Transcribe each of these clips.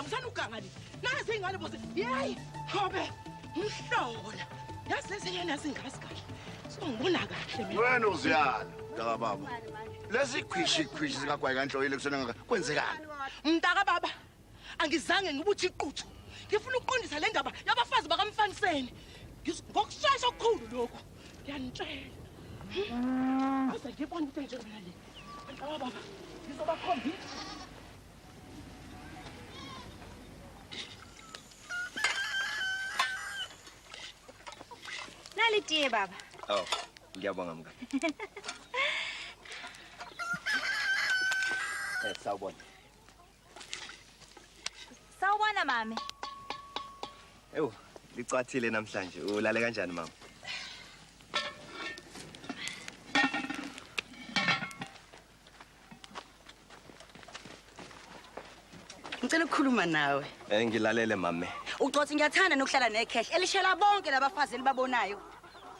madam usanuganga le. Nasi ingane bose. Yey, khobe. Mhlola. Yasese yena singasikhahle. Songibona kahle mina. Wena uziyala, mntaka baba. Lesi khwishi sikagwayi kanhloyile kusona ngaka. Kwenzekani? Mntaka baba. Angizange ngibuthi iquthu. Ngifuna ukuqondisa le ndaba yabafazi bakamfaniseni. Ngokushesha okukhulu lokho. Ngiyanitshela. Ase ngibona into enjengale le. Mntaka baba, ngizobakhombisa. Nalitiye baba. Oh, ngiyabonga mka. Sawubona. Sawubona mami. Ewu, licathile namhlanje. Ulale kanjani mama? Ngicela ukukhuluma nawe. Ngilalele mama. Uxothi ngiyathanda nokuhlala nekhehle elishela bonke labafazi elibabonayo.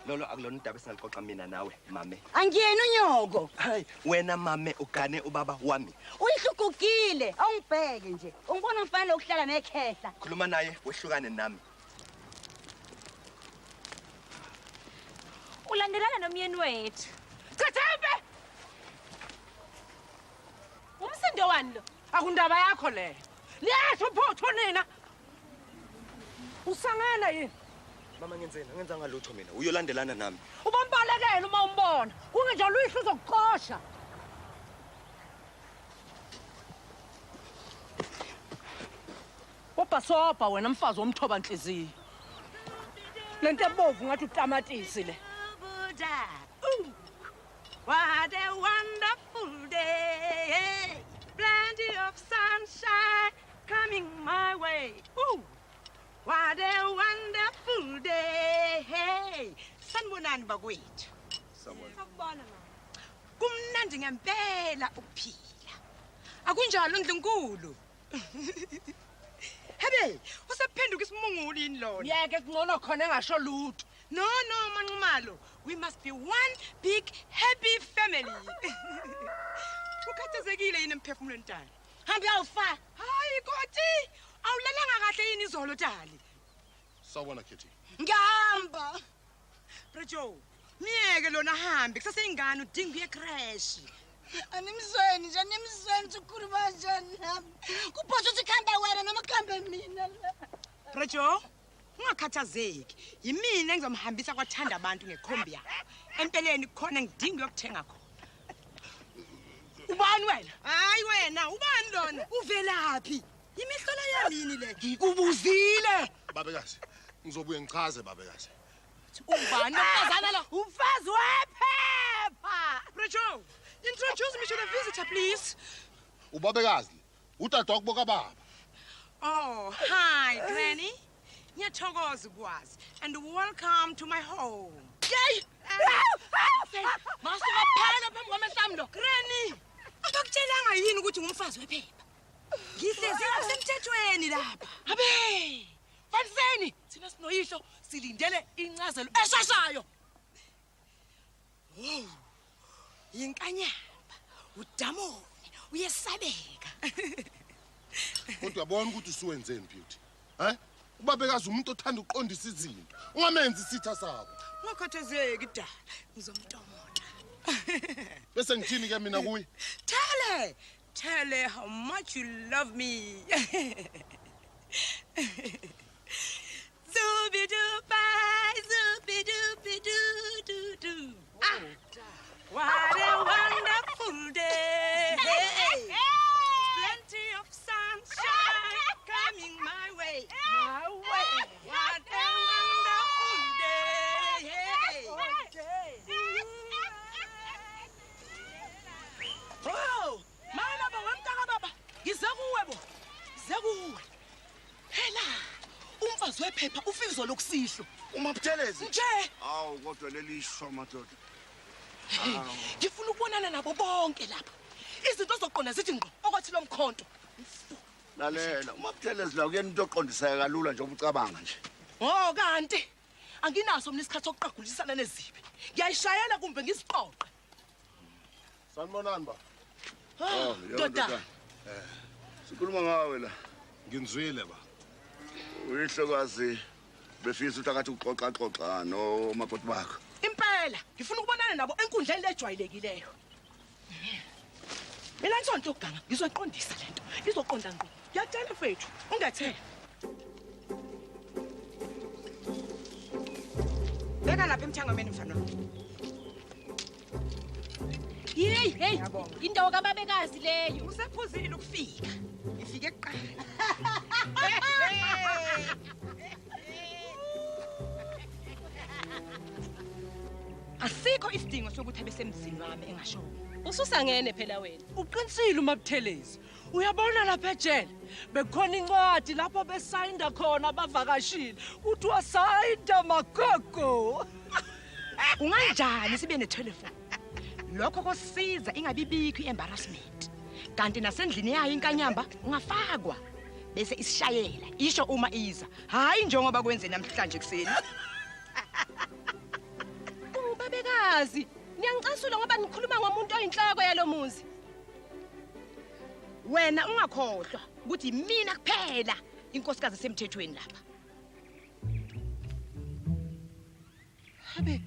Lolo akulona indaba esingaliqoqa mina nawe mama. Angiyena unyoko. Hayi, wena mama ugane ubaba wami. Uyihlugugile, awungibheke nje. Ungibona mfanele ukuhlala nekhehla. Khuluma naye wehlukane nami. Ulandelana nomyeni wethu. Chathembe! Umsindo wani lo? Akundaba yakho le. Liyasho photho nina. Usangena yini? Mama ngenzanga lutho mina. Uyolandelana nami. Ubambalekela uma umbona. Kungenjalo uyihlo uzokuqosha. Soba wena mfazi womthoba inhliziyo. Lento ebovu ngathi utamatisi le. What a wonderful day. Plenty of sunshine coming my way. Ooh. What a wonderful day. Hey, sanibonani bakwethu. Sawubona mama. Kumnandi ngempela ukuphila. Akunjalo Ndlunkulu. Hebe, usephenduka isimungulu yini lona? Yeke kungcono khona engasho lutho. No, Manxumalo. We must be one big happy family. Ukhathazekile yini emphefumulweni Tali? Hambe awufa. Hayi Koti, awulalanga kahle yini izolo Tali? Sawubona Kitty. Ngihamba. Prejo, miyeke lona hambe kusase ingane udinga uye crash. Animzweni nje animzweni ukukhuluma kanjani nami. Kuphosha ukuthi khamba wena noma khambe mina la. Prejo, ungakhathazeki. Yimina engizomhambisa kwathanda abantu ngekhombi yakho. Empeleni khona ngidinga ukuthenga khona. Ubani wena? Hayi wena, ubani lona? Uvelaphi? Imihlola yamini le. Ngikubuzile. Babekazi, ngizobuye ngichaze babekazi. Ubani umfazana lo? Umfazi wephepha. Prejo, introduce me to the visitor please. Ubabekazi, utata wakuboka baba. Oh, hi Granny. Ngiyathokoza ukwazi and welcome to my home. Yey! Masuka phela phambi kwamehlamlo lo. Granny, akakutshelanga yini ukuthi ngumfazi wephepha? Ngihlezi ngasemthethweni lapha. Abe! Faniseni, thina sinoyihlo silindele incazelo eshashayo. Wow. Yinkanyamba, udamoni, uyesabeka. Kodwa yabona ukuthi usuwenzeni beauty. Ubabekazi umuntu othanda uqondisa izinto. Ungamenzi isitha sabo. Ungakhathazeki Dala, ngizomntomona. Bese ngithini ke mina kuye? Tell her how much you love me. Zooby-doo-bye, what a wonderful day. Plenty of sunshine coming my way. What a wonderful day. Oh! Mana baba mntaka baba. Ngizekuwe bo. Zekuwe. Phela umfazi wephepha ufizo lokusihlo. Umabuthelezi. Nje. Awu kodwa leli sho madoda. Ngifuna ukubonana nabo bonke lapha. Izinto zoqonda zithi ngqo okwathi lo mkhonto. Lalela, umabuthelezi la kuyena into oqondiseka kalula nje ubucabanga nje. Oh kanti anginaso mina isikhathi sokuqagulisana nezibi. Ngiyayishayela kumbe ngisiqoqe. Sanibonani ba? Doda. Sikhuluma ngawe la. Nginzwile ba. Uyihlokazi befisa ukuthi uxoxa no makoti bakho. Impela ngifuna ukubonana nabo enkundleni lejwayelekileyo. Mina ngisonto ukuganga ngizoqondisa lento. Izoqonda ngqo. Ngiyacela mfethu ungethele. Beka lapha emthangomeni mfana. Hey, indawo kababekazi leyo. Usephuzile ukufika. Ifike kuqala. Asikho isidingo sokuthi abesemzini wami engasho. Ususangene phela wena. Uqinisile uMabuthelezi. Uyabona lapha ejele bekhona incwadi lapho besayinda khona abavakashile. Uthi wasayinda magogo. Unganjani sibe netelephone? Lokho kosiza ingabibikho iembarrassment. Kanti nasendlini yayo inkanyamba ungafakwa bese isishayela isho uma iza. Hayi njengoba kwenze namhlanje kuseni. Babekazi, niyangicasula ngoba ngikhuluma ngomuntu oyinhloko yalomuzi. Wena ungakhohlwa ukuthi mina kuphela inkosikazi semthethweni lapha. Habe.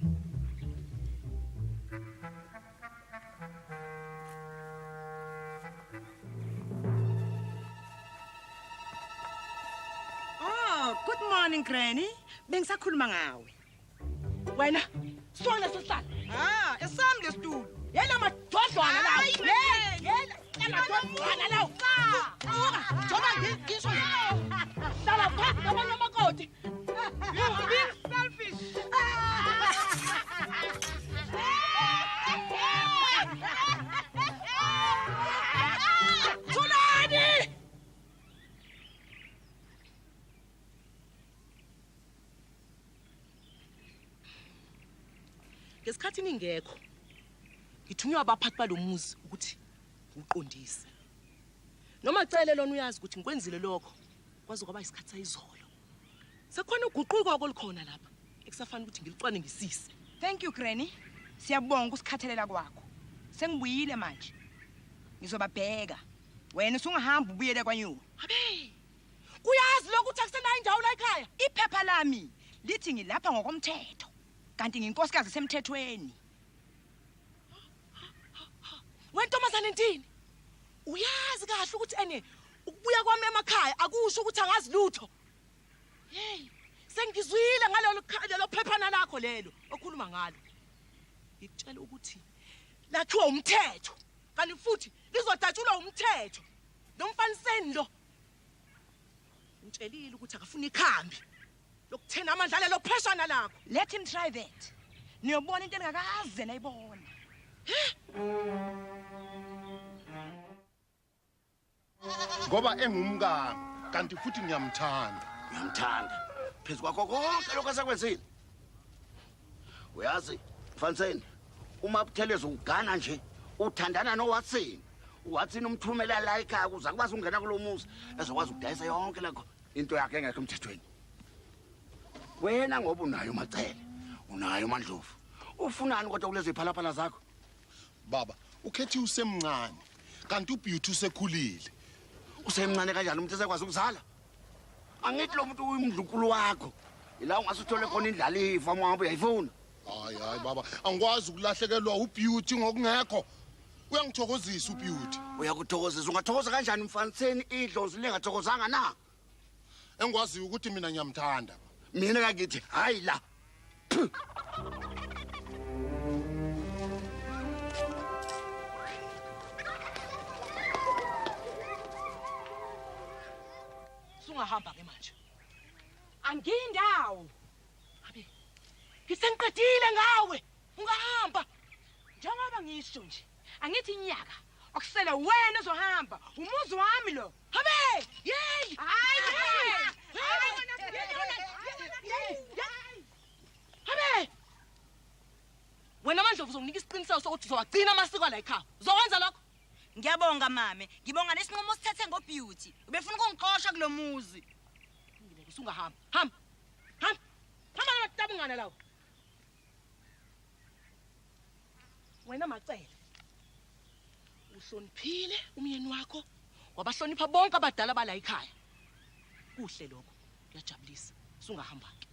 Oh, good morning Granny. Bengisakhuluma ngawe. Wena sona sosihlalo. Esami lesitulo. Yela madodwana lawo. Yela madodwana lawo. Joba ngisho. Dala phansi nabanye amakoti. You big selfish. Thulani! Ngesikhathi ningekho ngithunywa abaphathi balomuzi ukuthi uqondise noma cele lona uyazi ukuthi ngikwenzile lokho kwaze kwaba isikhathi sayizolo sekhona uguquko okolikhona lapha ekusafanele ukuthi ngilicwane ngisise. Thank you Granny. Siyabonga ukusikhathelela kwakho. Sengibuyile manje. Ngizobabheka. Wena usungahamba ubuyele kwanyuka. Abe kuyazi lokho ukuthi akusenayo indawo la ekhaya. Iphepha lami lithi ngilapha ngokomthetho. Kanti nginkosikazi semthethweni. Wentombazane intini? Uyazi kahle ukuthi ukubuya kwami emakhaya akusho ukuthi angazi lutho. Hey, sengizwile ngalelo phephana lakho lelo okhuluma ngalo. Ngikutshela ukuthi lakhiwa umthetho. Kanti futhi lizodatshulwa umthetho. Nomfaniseni lo. Ngitshelile ukuthi akafuni ikhambi. Lokuthena amandla lo pheshana lakho. Let him try that. Niyobona into engakaze nayibona. Ngoba engumkami kanti futhi ngiyamthanda. Ngiyamthanda. Phezu kwakho konke lokho asekwenzile. Uyazi, Mfaniseni, uma Buthelezi ugana nje, uthandana noWatson. uWatson umthumela la ekhaya kuze akwazi ukungena kulomuzi ezokwazi ukudayisa yonke lakho into yakhe engekho emthethweni. Wena ngoba unayo macele, unayo mandlovu. Ufunani kodwa kulezi phalaphala zakho? Baba, ukhethi usemncane kanti uBeauty usekhulile. Usemncane kanjani umuntu esekwazi ukuzala? Angithi lo muntu uyimdlunkulu wakho. Ila ungasuthole khona indlalifa uma ngabe uyayifuna. Hayi baba, angikwazi ukulahlekelwa uBeauty ngokungekho. Uyangithokozisa uBeauty. Uyakuthokozisa, ungathokoza kanjani Mfaniseni idlozi lingathokozanga na? Engikwazi ukuthi mina ngiyamthanda. Mina ngakithi hayi la. Sungahamba ke manje. Angindawo. Abe. Ngisenqedile ngawe. Ungahamba. Njengoba ngisho nje, angithi inyaka okusela wena ozohamba, umuzi wami lo. Habe! Yey! Habe! Wena mandlovu uzonginika isiqiniseko sokuthi uzowagcina amasiko la ekhaya. Uzokwenza lokho? Ngiyabonga mame. Ngibonga nesinqumo sithethe ngoBeauty. Ubefuna ukungixosha kulomuzi. Ngileke usungahamba. Hamba. Hamba. Hamba ngatabungana lawo. Wena macele. Uhloniphile umyeni wakho, wabahlonipha bonke abadala bala ekhaya. kuhle lokho kuyajabulisa sungahamba ke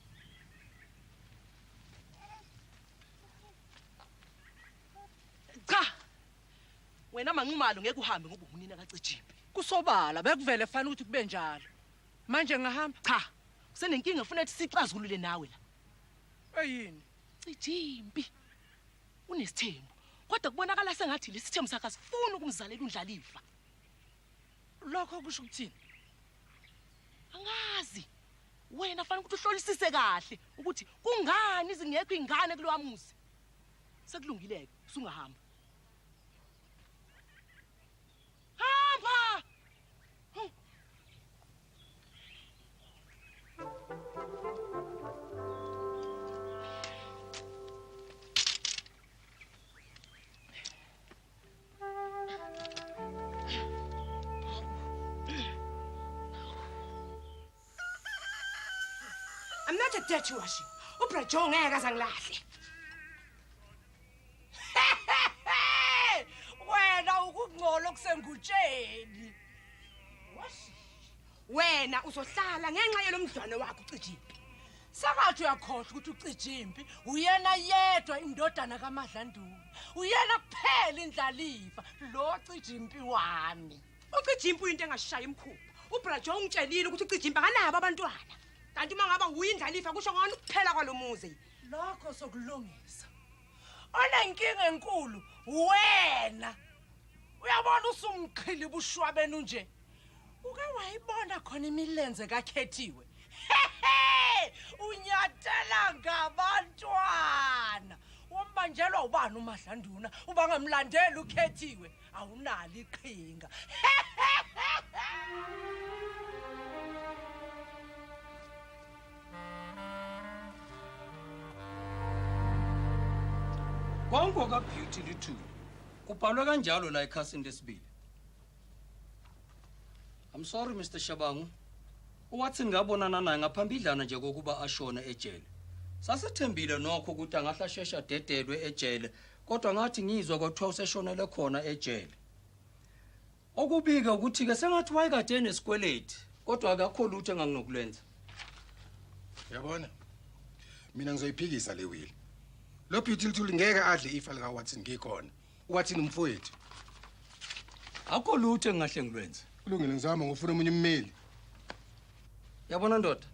cha wena manqumalo ngeke uhambe ngoba unina kacijimbi Kusobala bekuvele fanele ukuthi kube njalo. Manje ngahamba? cha usenenkinga ufuna ukuthi sixazulule nawe la Eyini? Cijimbi unesithembu kodwa kubonakala sengathi lesithembu sakhe asifuni ukumzalela undlalifa Lokho kusho ukuthini? angazi wena fanele ukuthi uhlolisise kahle ukuthi kungani izingekho ingane kulowa muzi sekulungileke usungahamba hamba I'm not a dirty washing. Ubrajo ngeke azangilahle. Wena ukungcola kusengutsheni. Wena uzohlala ngenxa yelomdlwane wakho ucijimbi. Sakathi uyakhohlwa ukuthi ucijimbi uyena yedwa indodana kaMadlandula. Uyena kuphela indlalifa lo cijimbi wami. Ucijimbi uyinto engashaya imkhulu. Ubrajo ungitshelile ukuthi ucijimbi akanabo abantwana. Kanti mangaba uyindlalifa kusho ngani ukuphela kwalomuzi. Lokho sokulungisa. Onenkinga enkulu wena. Uyabona usumqhili bushwabeni nje. Uke wayibona khona imilenze kaKhethiwe. Unyatela ngabantwana. Wombanjelwa ubani uMadlanduna ubangamlandeli uKhethiwe awunalo iqhinga. Konke ka Beauty Little kubhalwe kanjalo la ekhasini lesibili. I'm sorry Mr. Shabangu. Uwathi ngabonana naye ngaphambidlana nje kokuba ashone ejele. Sasethembile nokho ukuthi angahlashesha dedelwe ejele, kodwa ngathi ngizwa kwathiwa useshonele khona ejele. Okubika ukuthi ke sengathi wayekade enesikweleti, kodwa akakho lutho enganginokulenza. Yabona mina ngizoyiphikisa le will lo Beauty Little ngeke adle ifa lika Watson ngikhona Watson umfowethu akho lutho engahle ngilwenze. kulungile ngizama ngofuna umunye ummeli. Yabona ndoda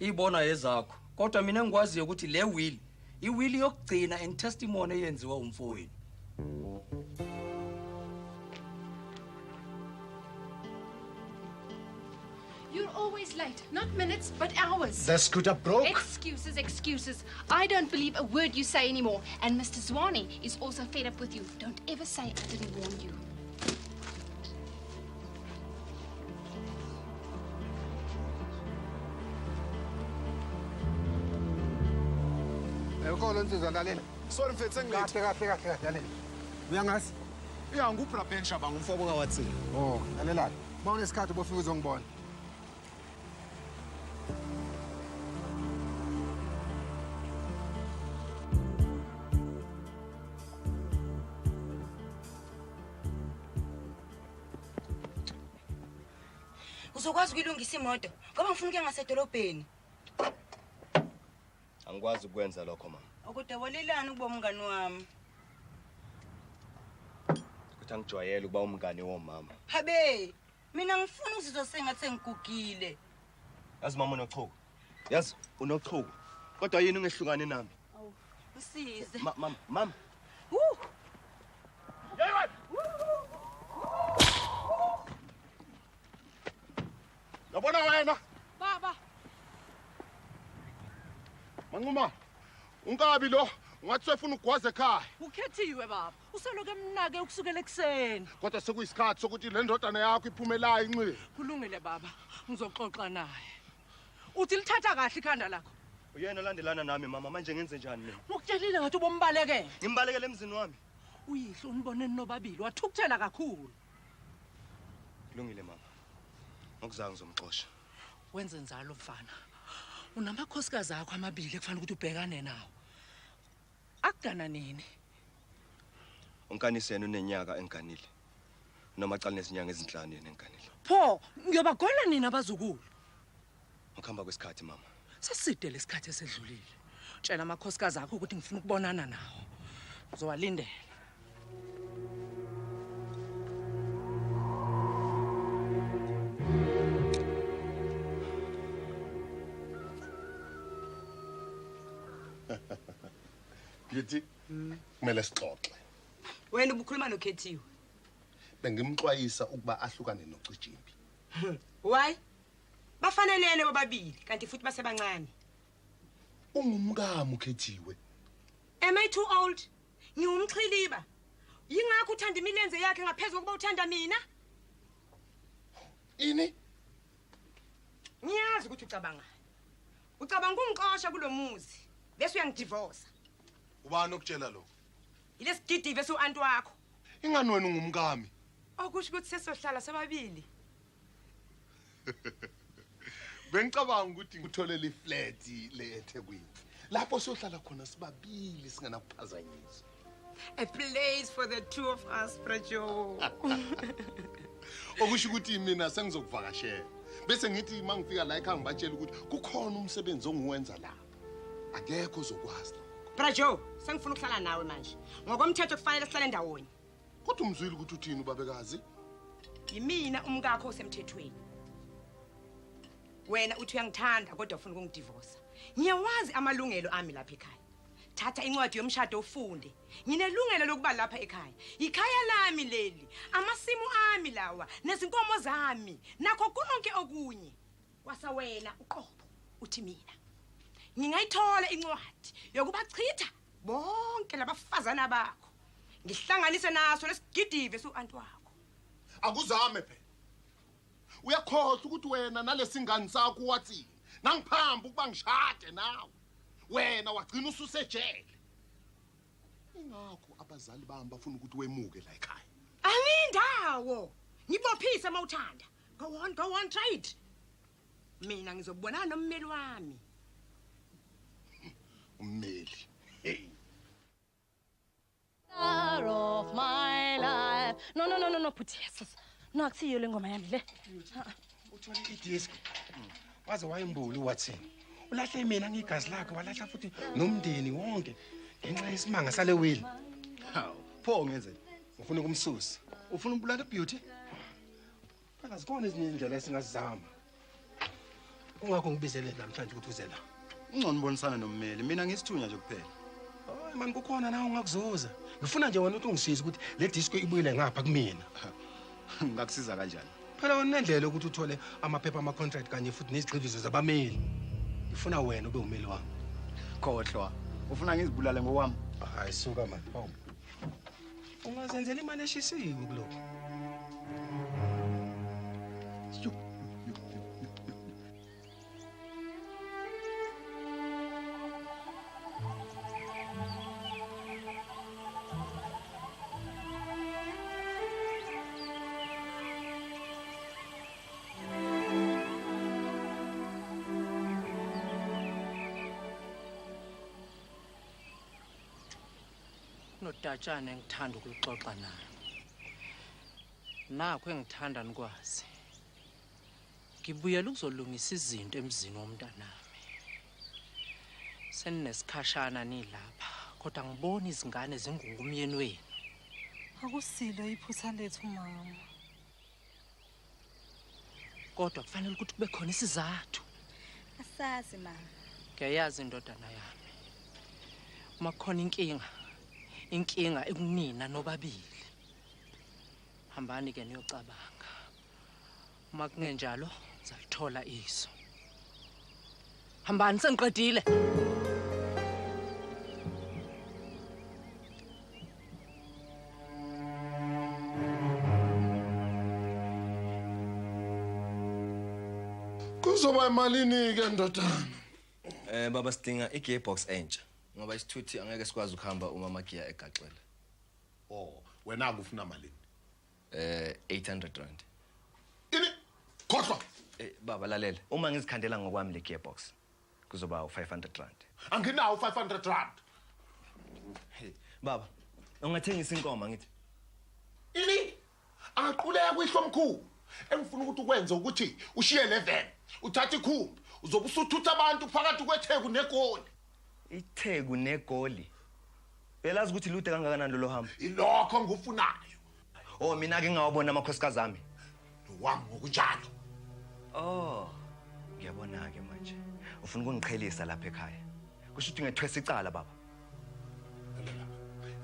ibona yezakho, kodwa mina ngikwaziyo ukuthi le will iwill yokugcina and testimony eyenziwa umfowethu. You're always late. Not minutes, but hours. The scooter broke. Excuses, excuses. I don't believe a word you say anymore. And Mr. Zwane is also fed up with you. Don't ever say I didn't warn you. Ayikho insizwa lalela. Sorry mfethu sengilethe. Kahle lalela. Uyangazi? Ya nguPrabhen Shabangu umfobo kaWatson. Oh, lalela. Mawune isikhathi bofika uzongibona. Uzokwazi ukuyilungisa imoto ngoba ngifuna ukuya ngasedolobheni. Angikwazi ukwenza lokho mama. Ukudawolelana ukuba umngani wami. Ukuthi angijwayele ukuba umngane womama. Habe, mina ngifuna ukuzizwa sengathi sengigugile. Yazi mama unochuku. Yazi unochuku. Kodwa yini ungehlukane nami? Awu, usize. Mama. Yabona wena? Baba. Manquma. Unkabi lo, ungathi ufuna ugwaze ekhaya. Ukhethiwe baba. Useloke emnake ukusukela ekseni. Kodwa sekuyisikhathi sokuthi le ndodana yakho iphumelayo inxibe. Kulungile baba. Ngizoxoxa naye. Uthi lithatha kahle ikhanda lakho. Uyena olandelana nami mama manje ngenze njani mina? Ukutshelile ngathi ubombalekele. Ngimbalekele emzini wami. Uyihlo uniboneni nobabili wathukuthela kakhulu. Kulungile mama. Ngokuzange ngizomxosha. Wenze njalo mfana. Unamakhosikazi akho amabili ekufanele ukuthi ubhekane nawo. Akugana nini? Unkaniseni unenyaka enganile. Noma cala nezinyanga ezinhlanu yena enganile. Pho, ngiyobagola nini abazukulu? Ngokuhamba kwesikhathi mama. Seside lesikhathi esedlulile. Tshela amakhosikazi akho ukuthi ngifuna ukubonana nawo. Uzowalindela. Beauty, kumele sixoxe. Wena ubukhuluma noKhethiwe. Bengimxwayisa ukuba ahlukane noCijimbi. Why? Bafanelene bobabili kanti futhi basebancane. Ungumkami uKhethiwe. Am I too old? Ngiyumxhiliba. Yingakho uthanda imilenze yakhe ngaphezulu kuba uthanda mina? Ini? Ngiyazi ukuthi ucabanga. Ucabanga ungixosha kulomuzi bese uyangidivorce. Ubani okutshela lo? Ilesigidi bese uanti wakho. Ingani wena ungumkami? Okusho ukuthi sesohlala sebabili. Bengicabanga ukuthi ngitholele iflat le eThekwini. Lapho sohlala khona sibabili singenakuphazanyiswa. A place for the two of us, Brajo. Okusho ukuthi mina sengizokuvakashela. Bese ngithi mangifika la ekhaya ngibatshela ukuthi kukhona umsebenzi ongiwenza la. Akekho ozokwazi. Brajo, sengifuna ukuhlala nawe manje. Ngokomthetho kufanele sihlale ndawonye. Kodwa umzwile ukuthi uthini ubabekazi? Yimina umkakho osemthethweni. Wena uthi uyangithanda kodwa ufuna ukungidivorce. Ngiyawazi amalungelo ami lapha ekhaya. Thatha incwadi yomshado ufunde. Nginelungelo lokuba lapha ekhaya. Ikhaya lami leli, amasimu ami lawa, nezinkomo zami, nakho konke okunye. Wasa wena uqobo uthi mina. Ngingayithola incwadi yokubachitha bonke labafazana bakho. Ngihlanganise naso lesigidive suanti wakho. Akuzame phela. Uyakhohlwa ukuthi wena nalesingani sakho wathini. Nangiphamba ukuba ngishade nawe. Wena wagcina ususejele. Ingakho abazali bami bafuna ukuthi wemuke la ekhaya. Angindawo. Ngibophise mawuthanda. Go on, try it. Mina ngizobonana nommeli wami. Ummeli. Hey. Star of my life. No, put yes. No, akusiyo le ngoma yami le. Uthole idisk. Waze wayimbuli wathini? Ulahle mina ngigazi lakhe walahla futhi nomndeni wonke. Ngenxa yesimanga sale will. Hawu, pho ngenzeni? Ufuna ukumsusa. Ufuna ukubulala beauty? Phela zikhona ezinye indlela esingazizama. Kungakho ngibizele namhlanje ukuthi uze la. Ungcono ubonisana nommeli. Mina ngisithunya nje kuphela. Hayi man kukhona nawe ungakuzuza. Ngifuna nje wena ukuthi ungisize ukuthi le disco ibuyele ngapha kumina. Ngakusiza kanjani? Phela wena nendlela ukuthi uthole amaphepha ama contract kanye futhi nezigxivizo zabameli. Ngifuna wena ube umeli wami. Khohlwa. Ufuna ngizibulale ngokwami? Hayi suka man. Hawu. Ungazenzela imali eshisiwe kulokho. Nodatshana engithanda ukuxoxa naye. Nakho engithanda nikwazi. Ngibuyela ukuzolungisa izinto emzini womntanami. Senesikhashana nilapha, kodwa ngibona izingane zingungumyeni wenu. Akusilo iphutha lethu mama. Kodwa kufanele ukuthi kube khona isizathu. Asazi mama. Ngiyayazi indodana yami. Uma khona inkinga ekunina nobabili. Hambani ke niyocabanga. Uma kungenjalo zalithola iso. Hambani sengiqedile. Kuzoba imalini ke ndodana? Baba sidinga igearbox entsha. Ngoba isithuthi angeke sikwazi ukuhamba uma amagiya egaxele. Oh, wena akufuna malini? 800 rand. Ini khohlwa. Baba lalela, uma ngizikhandela ngokwami le gearbox kuzoba u500 rand. Anginawo 500 rand. Hey, baba, ungathengisa inkomo ngithi. Ini aquleka kwihlomkhulu. Engifuna ukuthi ukwenze ukuthi ushiye le van, uthathe ikhumbi, uzobe usuthutha abantu phakathi kweTheku neGoli. iTheku neGoli belazi ukuthi lude kangakanani lo hamba Ilokho ngufunayo. oh mina ke ngawabona amakhosikazi ami wami ngokunjalo. oh ngiyabona ke manje ufuna ukungiqhelisa lapha ekhaya kusho ukuthi ngethwesa icala baba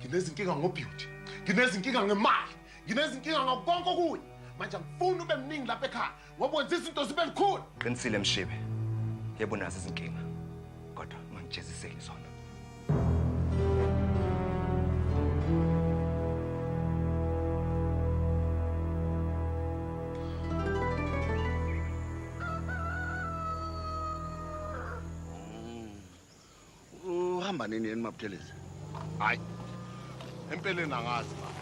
Nginezinkinga ngobeauty. Nginezinkinga ngemali. Nginezinkinga ngakonke okunye. Manje ngifuna ube mningi lapha ekhaya ngoba wenza izinto zibe likhulu. qinisile mshibe yebo nazi izinkinga kodwa ngangijeziseli zona Uhamba nini Mabuthelezi? Hayi. Empeleni angazi baba.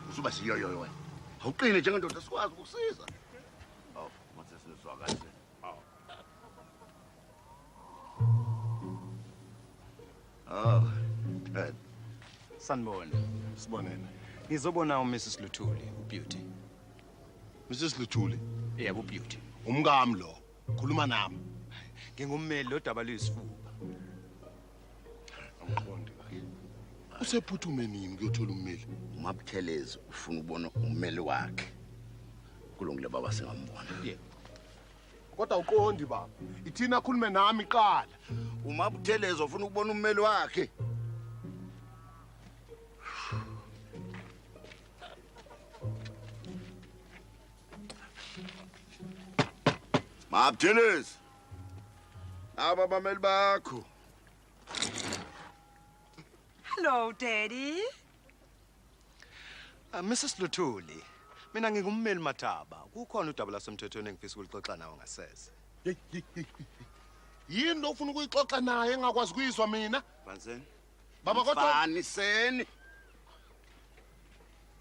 Usuba siyoyo wena. Awuqine njengendoda sikwazi ukukusiza. Awu, mase sizwa kahle. Sanibona. Sibonene. Ngizobona uMrs Luthuli, uBeauty. Mrs Luthuli. Yebo, uBeauty. Umngami lo. Khuluma nami. Ngingummeli lodaba luyisifuba. Angiqondi kahle. Usephuthume nini kuyothola ummeli? uMabuthelezi ufuna ukubona ummeli wakhe. Kulungile baba singambona. Yebo. Kodwa uqondi baba. Ithina khulume nami iqala. uMabuthelezi ufuna ukubona ummeli wakhe. Mabuthelezi. Aba bameli bakho. Hello, Daddy. Mrs Luthuli, mina ngingummeli Mathaba. Kukhona udaba lasemthethweni engifisa ukulixoxa nawe ngasese. Yini lo ufuna ukuyixoxa naye engakwazi kuyizwa mina? Banzeni. Baba kodwa faniseni.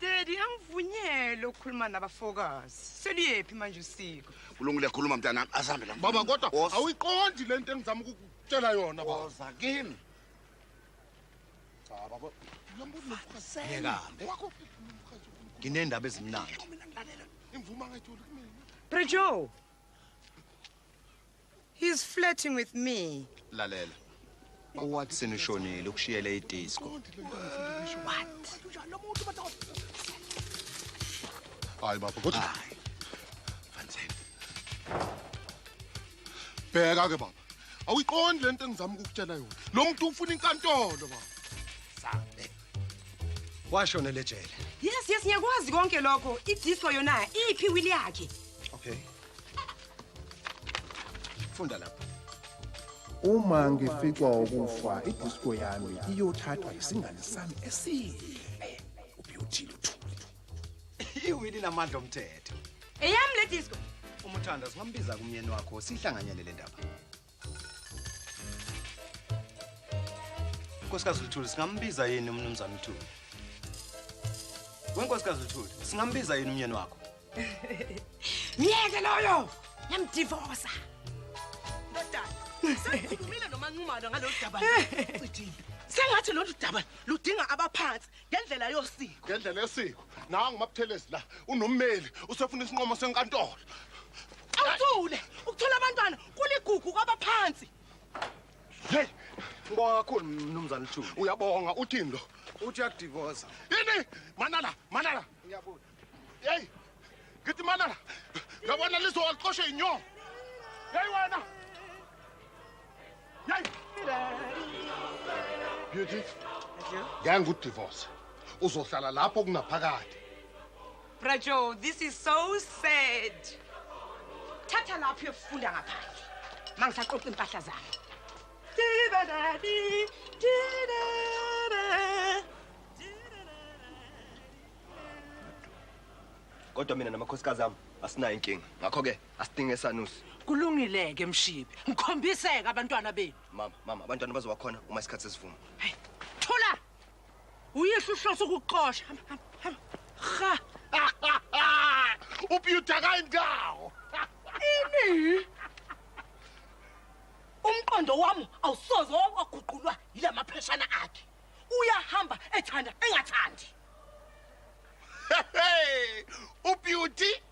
Daddy, angivunyelwe ukukhuluma nabafokazi. Seliyephi manje usiko? Kulungile khuluma mntanami asambe la. Baba kodwa awiqondi lento engizama ukukutshela yona baba. Oza kimi. Cha baba. Ngekambe. Nginendaba ezimnandi. Imvuma ngayithola kumina. Prejo. He's flirting with me. Lalela. uWatson ushonile ukushiyele idisco. What? Hayi baba kodwa. Fanzeni. Bheka ke baba. Awiqondi lento engizama ukukutshela yona. Lo muntu ufuna inkantolo baba. Sabe. Washonele ejele. Yes, ngiyakwazi konke lokho. Idisco yona iphi wili yakhe? Okay. Funda lapha. Uma ngificwa ukufa idisco yami iyothathwa isingane sami esihle uBeauty Luthuli. Iwili namandla omthetho. Eyami le disco. Umuthanda singambiza kumyeni wakho sihlanganyele le ndaba. Nkosikazi Luthuli singambiza yini umnumzana Luthuli? Wenkosikazi Luthuli singambiza yini umyeni wakho? Miyeke loyo. Yamdivorce. Sengikhulumile noMancumalo ngalolu daba cithini. Sengathi lolu daba ludinga abaphansi ngendlela yosiko. Ngendlela yesiko. Nawe ngimabuthelezi la unommeli usefuna isinqomo senkantolo. Awuthule ukuthola abantwana kuligugu kwabaphansi. Hey, ngibonga kakhulu mnumzana Luthuli. Uyabonga uthini lo? Uthi yakudivorce. Yini? Manala. Ngiyabona. Hey. Ngithi manala. Yabona lizo waqoshe inyo. Hey wena. Hey. Beauty. Divorce. Uzohlala lapho kunaphakade. Prejo, this is so sad. Thatha lapho uyofunda ngaphandle. Mangisaqoqa impahla zami. kodwa mina namakhosikazi ami asinayo inkinga ngakho ke asidinge esanusi kulungileke Mshibe ngikhombiseke abantwana benu mama abantwana bazoba khona uma isikhathi sesivuma thola uyihlo uhloso ukuqosha ha uBeauty akayindawo ini umqondo wami awusoze waguqulwa yila mapheshana akhe uyahamba ethanda engathandi Hey, uBeauty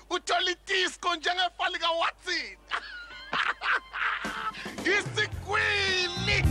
uthola idisco njengefali kaWatson. Isikwili!